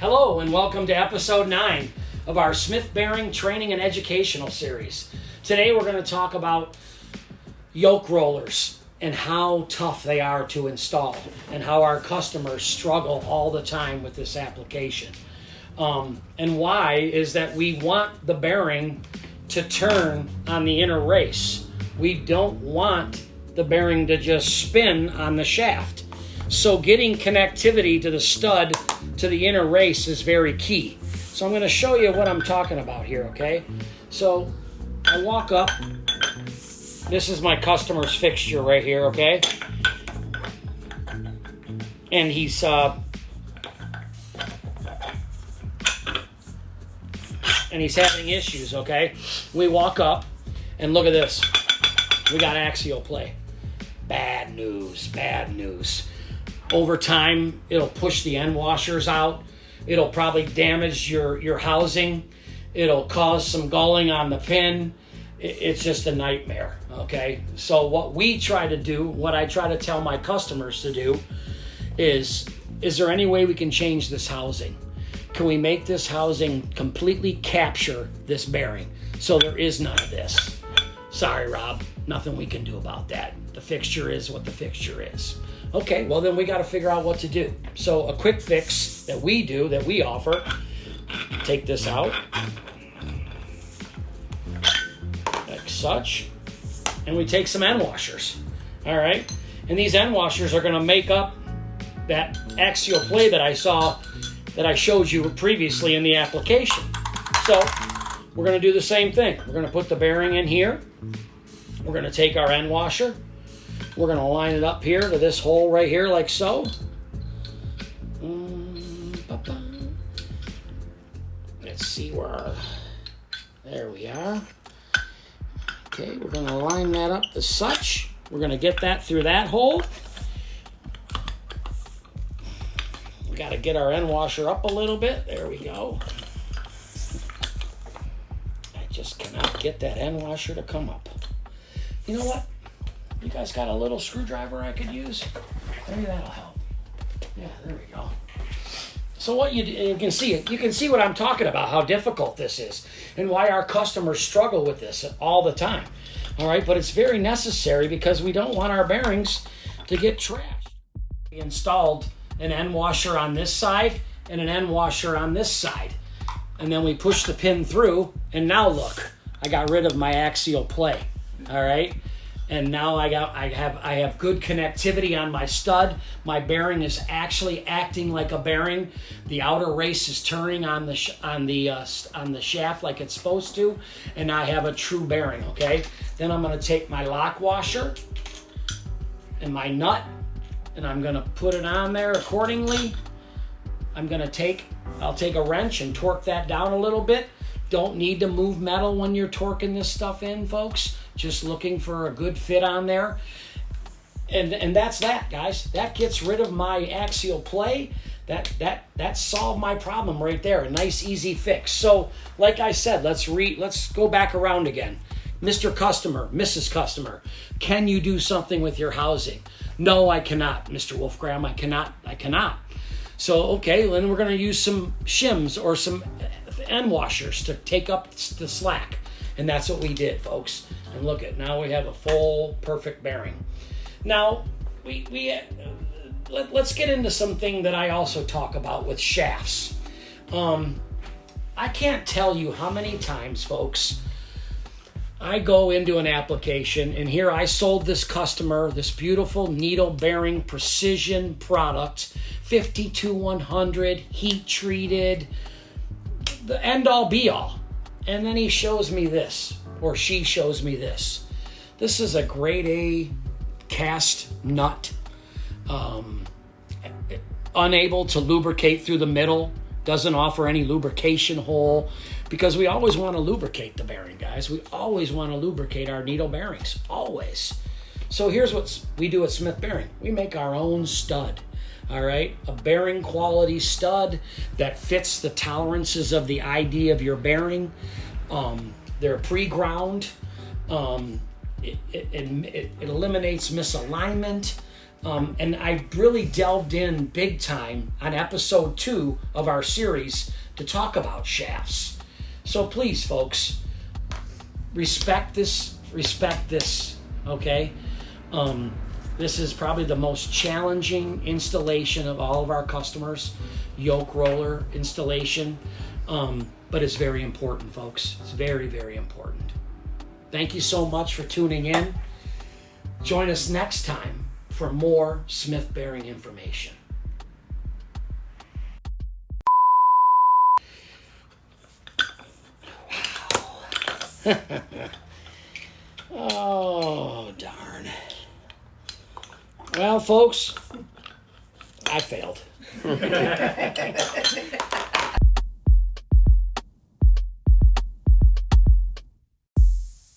Hello and welcome to episode 9 of our Smith Bearing Training and Educational Series. Today we're going to talk about yoke rollers and how tough they are to install and how our customers struggle all the time with this application. And why is that we want the bearing to turn on the inner race. We don't want the bearing to just spin on the shaft. So getting connectivity to the stud to the inner race is very key. So I'm going to show you what I'm talking about here, okay? So I walk up. This is my customer's fixture right here, okay? And he's having issues, okay? We walk up and look at this. We got axial play. Bad news, bad news. Over time, it'll push the end washers out. It'll probably damage your housing. It'll cause some gulling on the pin. It's just a nightmare, okay? So what we try to do, what I try to tell my customers to do is there any way we can change this housing? Can we make this housing completely capture this bearing so there is none of this? Sorry, Rob, nothing we can do about that. The fixture is what the fixture is. Okay, well then we got to figure out what to do. So a quick fix that we do, that we offer, take this out, like such, and we take some end washers, all right? And these end washers are going to make up that axial play that I showed you previously in the application. So we're going to do the same thing. We're going to put the bearing in here. We're going to take our end washer. We're going to line it up here to this hole right here like so. Let's see where there we are. Okay, we're going to line that up as such. We're going to get that through that hole. We got to get our end washer up a little bit. There we go. I just cannot get that end washer to come up. You know what? You guys got a little screwdriver I could use? Maybe that'll help. Yeah, there we go. So what you can see what I'm talking about, how difficult this is and why our customers struggle with this all the time. All right, but it's very necessary because we don't want our bearings to get trashed. We installed an end washer on this side and an end washer on this side. And then we push the pin through, and now look, I got rid of my axial play. All right? And now I have good connectivity on my stud. My bearing is actually acting like a bearing. The outer race is turning on the shaft like it's supposed to, and I have a true bearing. Okay. Then I'm going to take my lock washer and my nut, and I'm going to put it on there accordingly. I'll take a wrench and torque that down a little bit. Don't need to move metal when you're torquing this stuff in, folks. Just looking for a good fit on there. And that's that, guys. That gets rid of my axial play. That solved my problem right there. A nice, easy fix. So, like I said, let's go back around again. Mr. Customer, Mrs. Customer, can you do something with your housing? No, I cannot, Mr. Wolfgram. I cannot. So, okay, then we're going to use some shims or some end washers to take up the slack. And that's what we did, folks. And look at, now we have a full, perfect bearing. Now, let's get into something that I also talk about with shafts. I can't tell you how many times, folks, I go into an application, and here I sold this customer this beautiful needle bearing precision product, 52-100, heat treated, the end all be all. And then he shows me this, or she shows me this. This is a grade A cast nut, unable to lubricate through the middle, doesn't offer any lubrication hole, because we always want to lubricate the bearing, guys. We always want to lubricate our needle bearings, always. So here's what we do at Smith Bearing. We make our own stud, all right? A bearing quality stud that fits the tolerances of the ID of your bearing. They're pre-ground. It eliminates misalignment. And I really delved in big time on episode 2 of our series to talk about shafts. So please, folks, respect this, okay? This is probably the most challenging installation of all of our customers, yoke roller installation, but it's very important, folks. It's very, very important. Thank you so much for tuning in. Join us next time for more Smith bearing information. Wow. Oh, darn. Well, folks, I failed.